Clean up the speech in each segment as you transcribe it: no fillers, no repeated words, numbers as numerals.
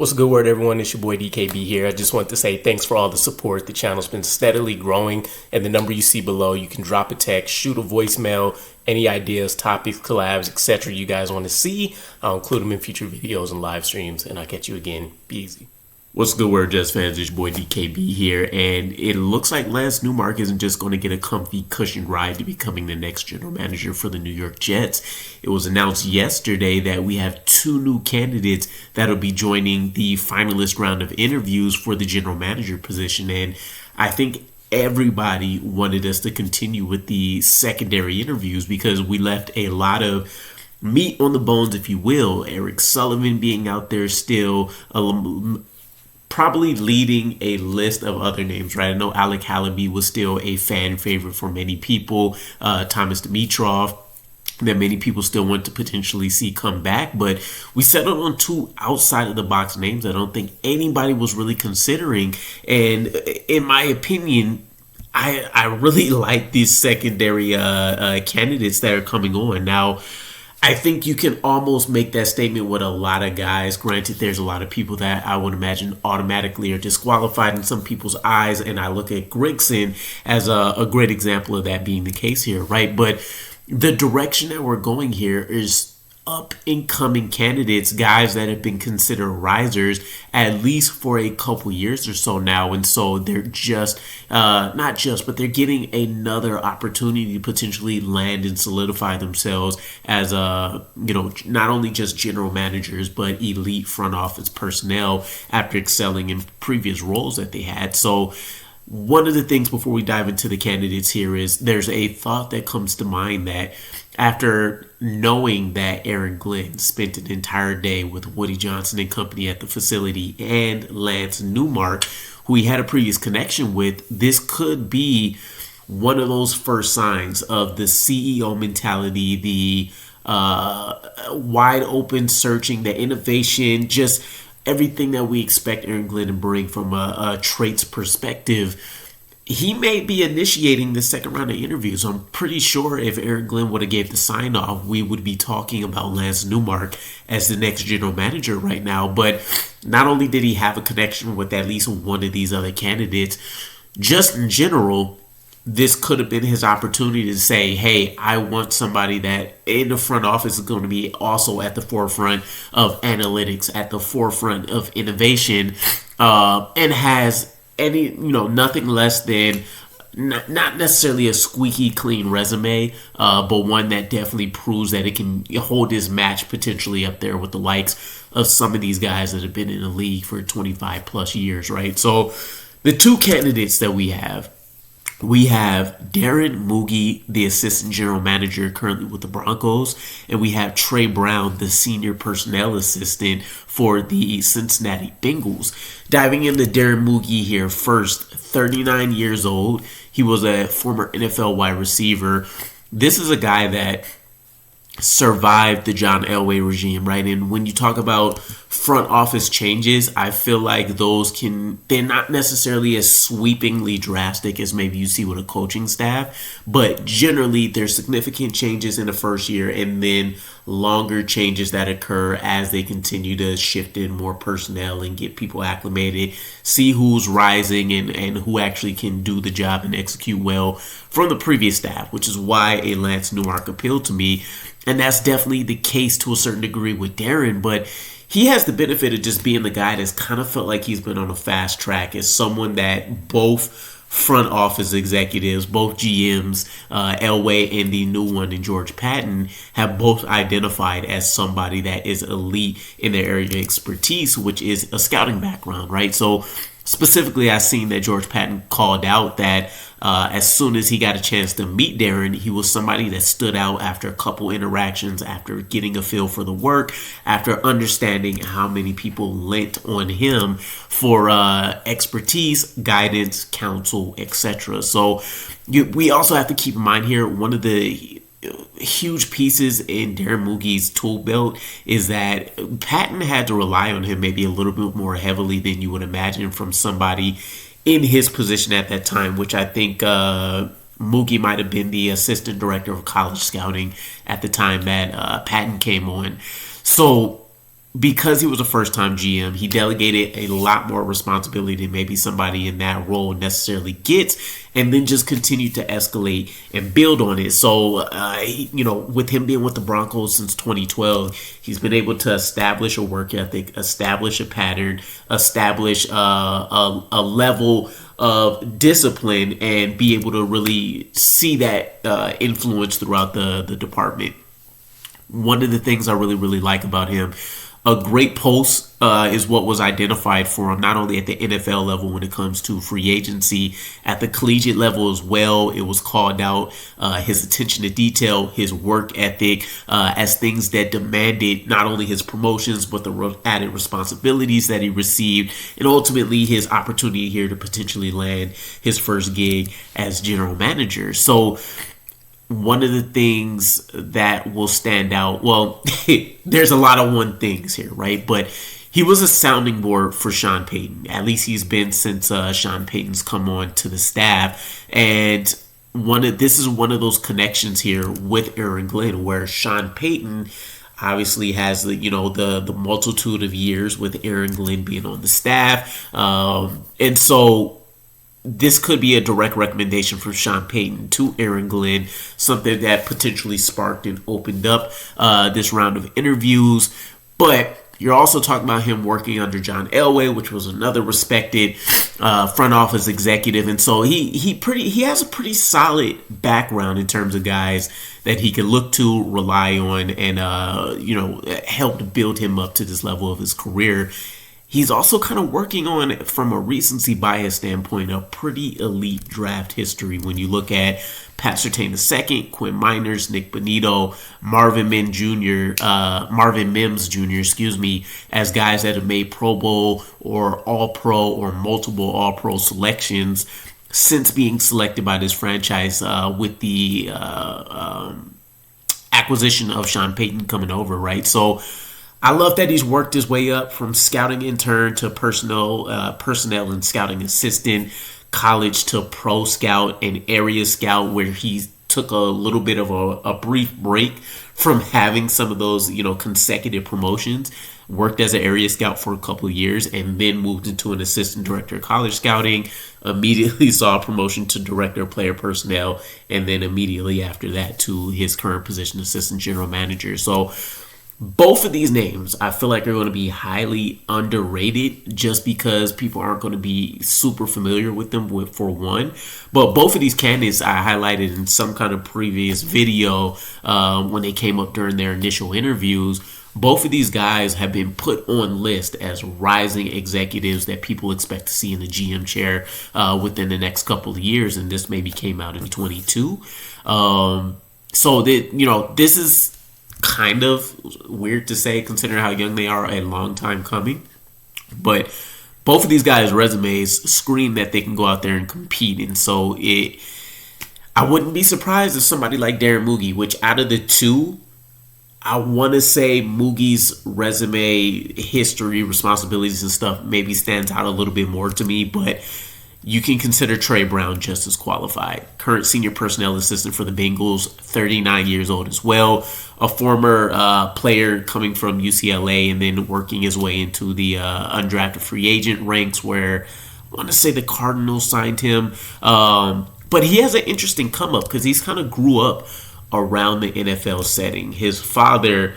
What's a good word, everyone? It's your boy DKB here. I just want to say thanks for all the support. The channel's been steadily growing, and the number you see below, you can drop a text, shoot a voicemail, any ideas, topics, collabs, etc. you guys want to see. I'll include them in future videos and live streams, and I'll catch you again. Be easy. What's a good word, Jets fans? It's your boy DKB here, and it looks like Lance Newmark isn't just going to get a comfy, cushioned ride to becoming the next general manager for the New York Jets. It was announced yesterday that we have two new candidates that'll be joining the finalist round of interviews for the general manager position, and I think everybody wanted us to continue with the secondary interviews because we left a lot of meat on the bones, if you will. Eric Sullivan being out there still, probably leading a list of other names, right? I know Alec Halaby was still a fan favorite for many people. Thomas Dimitrov, that many people still want to potentially see come back. But we settled on two outside of the box names I don't think anybody was really considering. And in my opinion, I really like these secondary candidates that are coming on. Now, I think you can almost make that statement with a lot of guys. Granted, there's a lot of people that I would imagine automatically are disqualified in some people's eyes, and I look at Grigson as a great example of that being the case here, right? But the direction that we're going here is up-and-coming candidates, guys that have been considered risers at least for a couple years or so now, and so they're just but they're getting another opportunity to potentially land and solidify themselves as not only just general managers but elite front office personnel after excelling in previous roles that they had. So one of the things before we dive into the candidates here is there's a thought that comes to mind that after knowing that Aaron Glenn spent an entire day with Woody Johnson and company at the facility and Lance Newmark, who he had a previous connection with, this could be one of those first signs of the CEO mentality, the wide open searching, the innovation, just everything that we expect Aaron Glenn to bring from a traits perspective. He may be initiating the second round of interviews. I'm pretty sure if Aaron Glenn would have gave the sign off, we would be talking about Lance Newmark as the next general manager right now. But not only did he have a connection with at least one of these other candidates, just in general, this could have been his opportunity to say, hey, I want somebody that in the front office is going to be also at the forefront of analytics, at the forefront of innovation, and has nothing less than not necessarily a squeaky clean resume, but one that definitely proves that it can hold his match potentially up there with the likes of some of these guys that have been in the league for 25 plus years, right? So the two candidates that we have Darren Mogi, the assistant general manager currently with the Broncos, and we have Trey Brown, the senior personnel assistant for the Cincinnati Bengals. Diving into Darren Mogi here first, 39 years old. He was a former NFL wide receiver. This is a guy that survived the John Elway regime, right? And when you talk about front office changes, I feel like they're not necessarily as sweepingly drastic as maybe you see with a coaching staff, but generally there's significant changes in the first year and then longer changes that occur as they continue to shift in more personnel and get people acclimated, see who's rising and who actually can do the job and execute well from the previous staff, which is why a Lance Newmark appealed to me. And that's definitely the case to a certain degree with Darren, but he has the benefit of just being the guy that's kind of felt like he's been on a fast track as someone that both front office executives, both GMs, Elway and the new one in George Patton, have both identified as somebody that is elite in their area of expertise, which is a scouting background, right? So specifically, I've seen that George Patton called out that as soon as he got a chance to meet Darren, he was somebody that stood out after a couple interactions, after getting a feel for the work, after understanding how many people lent on him for expertise, guidance, counsel, etc. So we also have to keep in mind here, one of the huge pieces in Darren Mogi's tool belt is that Patton had to rely on him maybe a little bit more heavily than you would imagine from somebody in his position at that time, which I think Mougey might have been the assistant director of college scouting at the time that Patton came on. So because he was a first-time GM, he delegated a lot more responsibility than maybe somebody in that role necessarily gets, and then just continued to escalate and build on it. So, with him being with the Broncos since 2012, he's been able to establish a work ethic, establish a pattern, establish a level of discipline, and be able to really see that influence throughout the department. One of the things I really, really like about him, a great pulse is what was identified for him, not only at the NFL level when it comes to free agency, at the collegiate level as well. It was called out, his attention to detail, his work ethic, as things that demanded not only his promotions, but the added responsibilities that he received, and ultimately his opportunity here to potentially land his first gig as general manager. So, one of the things that will stand out, well, there's a lot of one things here, right? But he was a sounding board for Sean Payton. At least he's been since Sean Payton's come on to the staff. And this is one of those connections here with Aaron Glenn, where Sean Payton obviously has the multitude of years with Aaron Glenn being on the staff. And so this could be a direct recommendation from Sean Payton to Aaron Glenn, something that potentially sparked and opened up this round of interviews. But you're also talking about him working under John Elway, which was another respected front office executive, and so he has a pretty solid background in terms of guys that he can look to, rely on, and help build him up to this level of his career. He's also kind of working on, from a recency bias standpoint, a pretty elite draft history. When you look at Pat Surtain II, Quinn Miners, Nick Bonito, Marvin Mims Jr., as guys that have made Pro Bowl or All-Pro or multiple All-Pro selections since being selected by this franchise with the acquisition of Sean Payton coming over, right? So I love that he's worked his way up from scouting intern to personnel and scouting assistant, college to pro scout and area scout, where he took a little bit of a brief break from having some of those, consecutive promotions, worked as an area scout for a couple of years, and then moved into an assistant director of college scouting, immediately saw a promotion to director of player personnel, and then immediately after that to his current position, assistant general manager. So both of these names, I feel like, are going to be highly underrated just because people aren't going to be super familiar with them, for one. But both of these candidates I highlighted in some kind of previous video when they came up during their initial interviews. Both of these guys have been put on list as rising executives that people expect to see in the GM chair within the next couple of years, and this maybe came out in 22. So that, this is kind of weird to say considering how young they are, a long time coming, but both of these guys' resumes scream that they can go out there and compete. And so I wouldn't be surprised if somebody like Darren Mogi, which out of the two, I want to say Mougie's resume, history, responsibilities and stuff maybe stands out a little bit more to me, but you can consider Trey Brown just as qualified. Current senior personnel assistant for the Bengals, 39 years old as well. A former player coming from UCLA and then working his way into the undrafted free agent ranks, where I want to say the Cardinals signed him. But he has an interesting come up because he's kind of grew up around the NFL setting. His father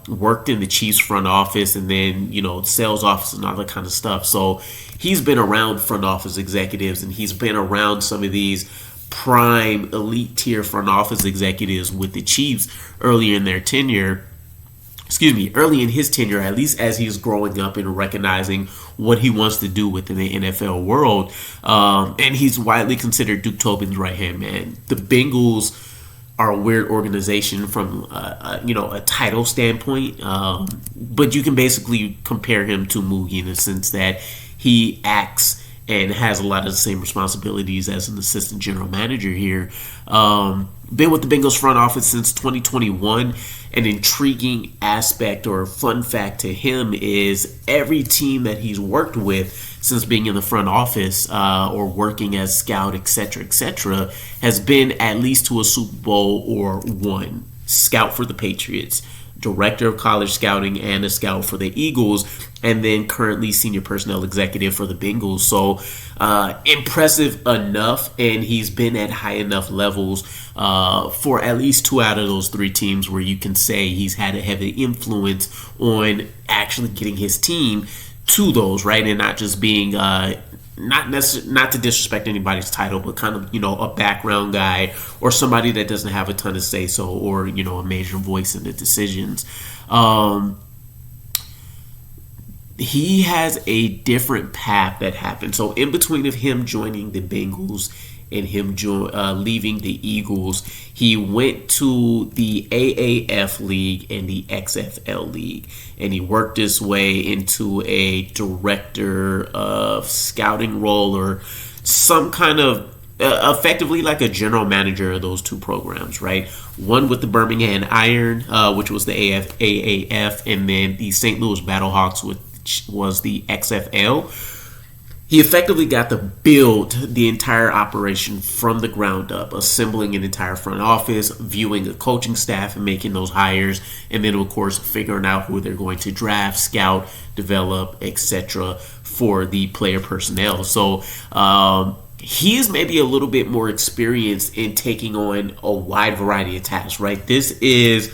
worked in the Chiefs front office and then, sales office and all that kind of stuff. So he's been around front office executives and he's been around some of these prime elite tier front office executives with the Chiefs early in his tenure, at least as he's growing up and recognizing what he wants to do within the NFL world. And he's widely considered Duke Tobin's right-hand man. The Bengals are a weird organization from a title standpoint, but you can basically compare him to Mougey in the sense that he acts and has a lot of the same responsibilities as an assistant general manager here. Been with the Bengals front office since 2021. An intriguing aspect or fun fact to him is every team that he's worked with since being in the front office or working as scout, etc., has been at least to a Super Bowl or one. Scout for the Patriots, director of college scouting and a scout for the Eagles, and then currently senior personnel executive for the Bengals. So impressive enough, and he's been at high enough levels for at least 2 out of those 3 teams where you can say he's had a heavy influence on actually getting his team to those, right? And not just being not to disrespect anybody's title, but kind of, a background guy or somebody that doesn't have a ton to say so, or, a major voice in the decisions. He has a different path that happened. So in between of him joining the Bengals and him leaving the Eagles, he went to the AAF League and the XFL League, and he worked his way into a director of scouting role, or some kind of effectively like a general manager of those 2 programs, right? One with the Birmingham Iron, which was the AAF, and then the St. Louis Battlehawks, which was the XFL. He effectively got to build the entire operation from the ground up, assembling an entire front office, viewing a coaching staff and making those hires, and then, of course, figuring out who they're going to draft, scout, develop, etc. for the player personnel. So he is maybe a little bit more experienced in taking on a wide variety of tasks, right? This is,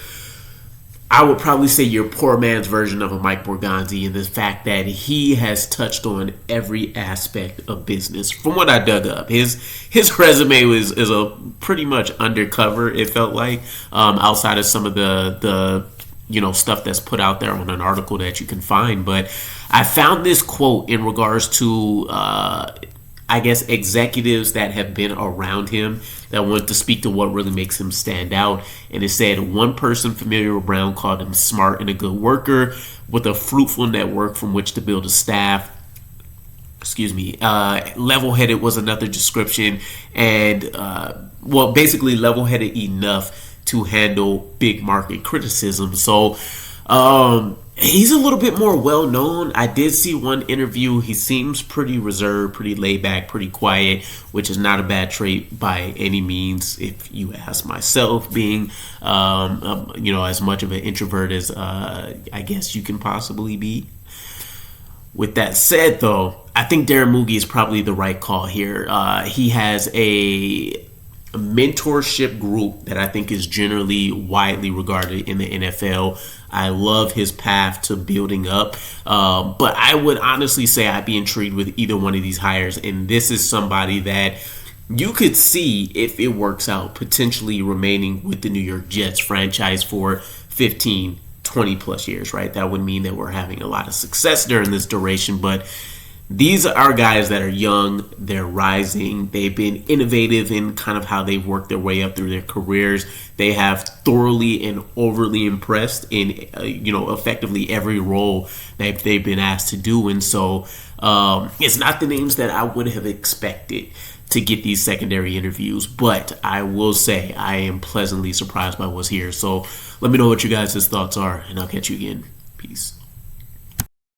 I would probably say, your poor man's version of a Mike Borgonzi, in the fact that he has touched on every aspect of business. From what I dug up, his resume is a pretty much undercover, it felt like, outside of some of the stuff that's put out there on an article that you can find. But I found this quote in regards to executives that have been around him that want to speak to what really makes him stand out. And it said, one person familiar with Brown called him smart and a good worker with a fruitful network from which to build a staff. Level-headed was another description. And, basically level-headed enough to handle big market criticism. So, he's a little bit more well-known. I did see one interview. He seems pretty reserved, pretty laid-back, pretty quiet, which is not a bad trait by any means, if you ask myself, being, as much of an introvert as I guess you can possibly be. With that said, though, I think Darren Mogi is probably the right call here. He has a mentorship group that I think is generally widely regarded in the NFL. I love his path to building up, but I would honestly say I'd be intrigued with either one of these hires, and this is somebody that you could see, if it works out, potentially remaining with the New York Jets franchise for 15, 20 plus years, right? That would mean that we're having a lot of success during this duration, but these are guys that are young, they're rising, they've been innovative in kind of how they've worked their way up through their careers. They have thoroughly and overly impressed in, effectively every role that they've been asked to do. And so it's not the names that I would have expected to get these secondary interviews, but I will say I am pleasantly surprised by what's here. So let me know what you guys' thoughts are, and I'll catch you again. Peace.